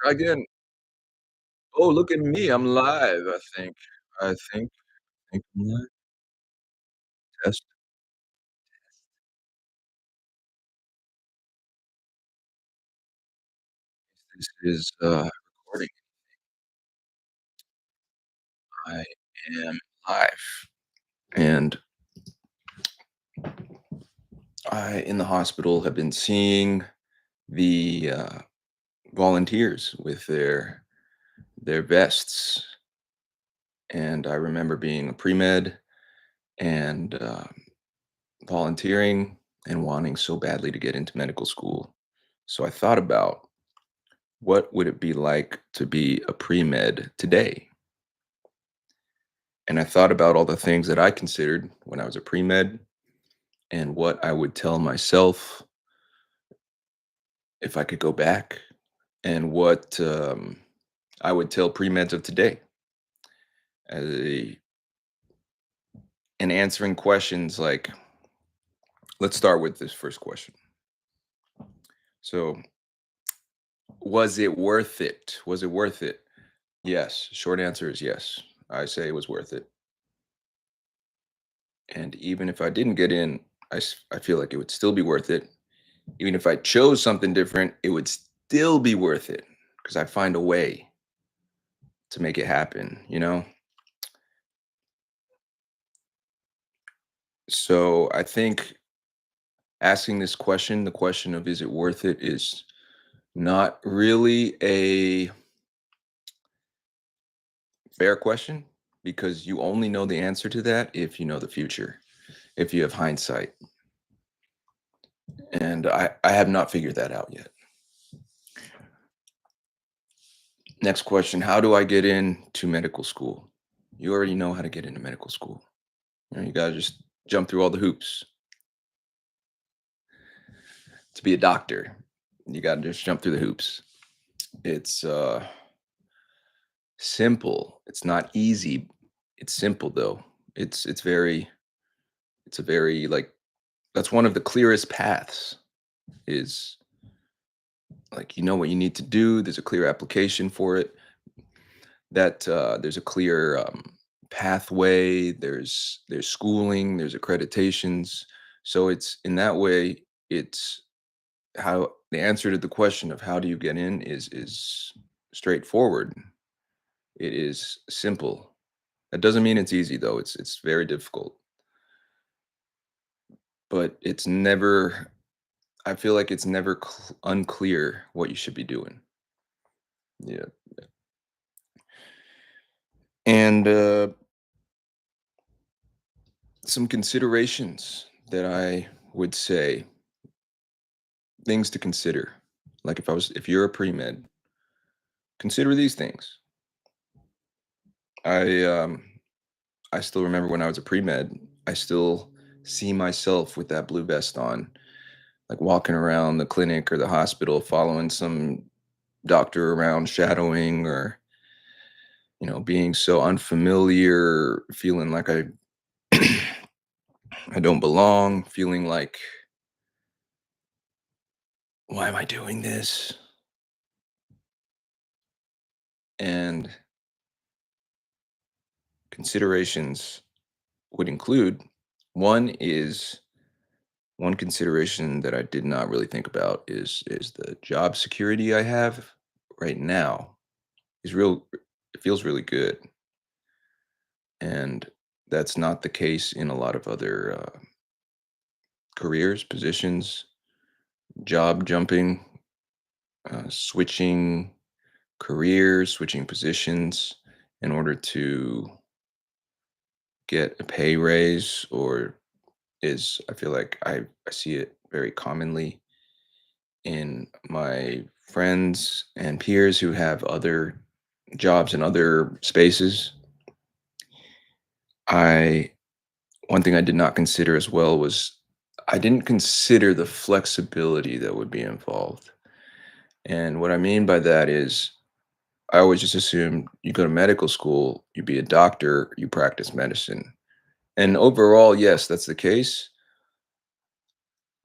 Try again. Oh, look at me. I'm live, I think. I think I'm live. Test. This is, recording. I am live. And I, in the hospital, have been seeing the, volunteers with their vests, and I remember being a pre-med and, volunteering and wanting so badly to get into medical school. So I thought about what would it be like to be a pre-med today? And I thought about all the things that I considered when I was a pre-med and what I would tell myself if I could go back and what I would tell pre-meds of today as and answering questions like, let's start with this first question. So, was it worth it? Was it worth it? Yes. Short answer is yes. I say it was worth it. And even if I didn't get in, I feel like it would still be worth it. Even if I chose something different, it would still be worth it because I find a way to make it happen, you know? So I think asking this question, the question of is it worth it, is not really a fair question because you only know the answer to that if you know the future, if you have hindsight. And I have not figured that out yet. Next question. How do I get into medical school? You already know how to get into medical school. You gotta just jump through all the hoops to be a doctor. You gotta just jump through the hoops. It's simple. It's not easy. It's simple though. It's very it's a very like that's one of the clearest paths is like you know what you need to do. There's a clear application for it. That there's a clear pathway. There's schooling. There's accreditations. So it's in that way. It's how the answer to the question of how do you get in is straightforward. It is simple. That doesn't mean it's easy though. It's very difficult. But it's never I feel like it's never unclear what you should be doing. Yeah. And some considerations that I would say, things to consider. Like if you're a pre-med, consider these things. I um I still remember when I was a pre-med, I still see myself with that blue vest on, like walking around the clinic or the hospital, following some doctor around, shadowing, or being so unfamiliar, feeling like I don't belong, feeling like why am I doing this? And considerations would include one is one consideration that I did not really think about is the job security I have right now is real. It feels really good, and that's not the case in a lot of other careers, positions, job jumping, switching careers, switching positions in order to get a pay raise or is I feel like I see it very commonly in my friends and peers who have other jobs in other spaces. I One thing I did not consider as well was I didn't consider the flexibility that would be involved. And what I mean by that is I always just assumed you go to medical school, you be a doctor, you practice medicine. And overall, yes, that's the case.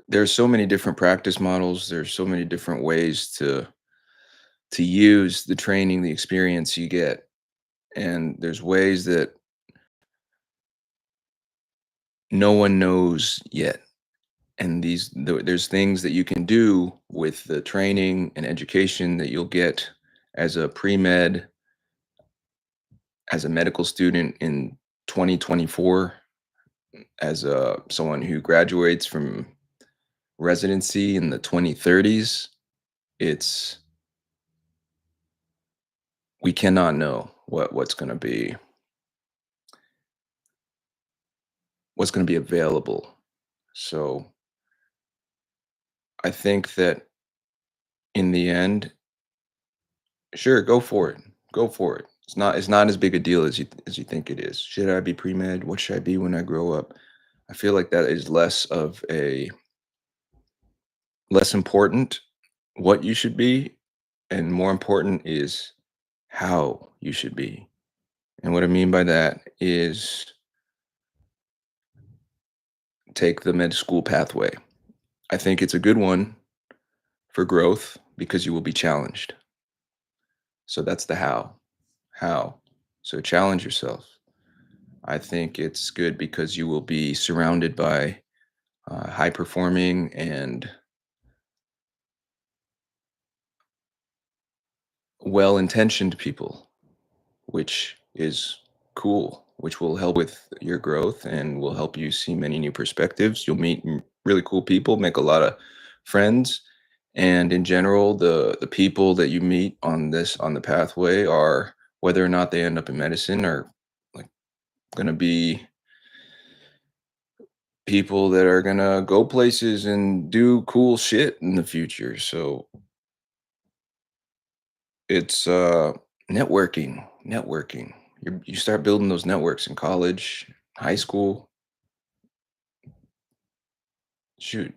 There's so many different practice models. There's so many different ways to to use the training, the experience you get. And there's ways that no one knows yet. And there's things that you can do with the training and education that you'll get as a pre-med, as a medical student in 2024, as a someone who graduates from residency in the 2030s. It's We cannot know what's going to be available. So I think that in the end, sure, go for it. Go for it. It's not as big a deal as you think it is. Should I be pre-med? What should I be when I grow up? I feel like that is less important what you should be, and more important is how you should be. And what I mean by that is take the med school pathway. I think it's a good one for growth because you will be challenged. So that's the how. How? So challenge yourself. I think it's good because you will be surrounded by high performing and well intentioned people, which is cool, which will help with your growth and will help you see many new perspectives. You'll meet really cool people, make a lot of friends. And in general, the people that you meet on the pathway are, whether or not they end up in medicine, are like going to be people that are going to go places and do cool shit in the future. So it's networking. You start building those networks in college, high school. Shoot,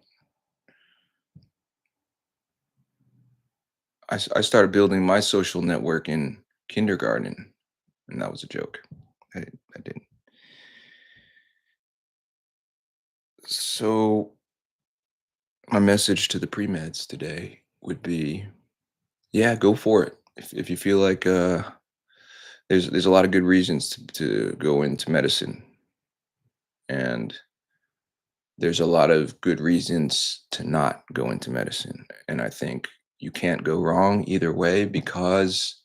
I started building my social network in kindergarten, and that was a joke. I didn't. So my message to the pre-meds today would be, yeah, go for it. If you feel like there's a lot of good reasons to go into medicine, and there's a lot of good reasons to not go into medicine. And I think you can't go wrong either way, because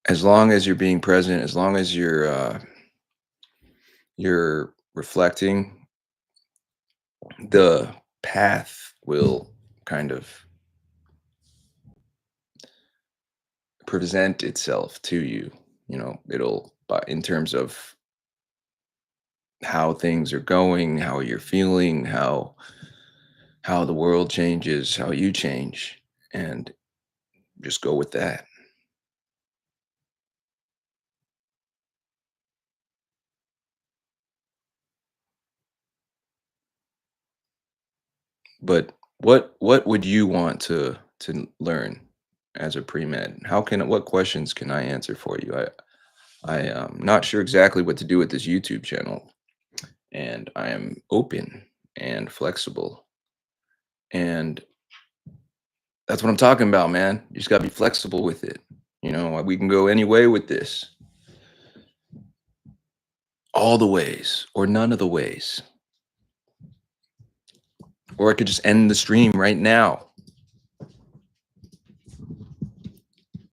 as long as you're being present, as long as you're reflecting, the path will kind of present itself to you. It'll, but in terms of how things are going, how you're feeling, how the world changes, how you change, and just go with that. But what would you want to learn as a pre-med? What questions can I answer for you? I am not sure exactly what to do with this YouTube channel, and I am open and flexible. And that's what I'm talking about, man. You just got to be flexible with it. We can go any way with this. All the ways or none of the ways. Or I could just end the stream right now.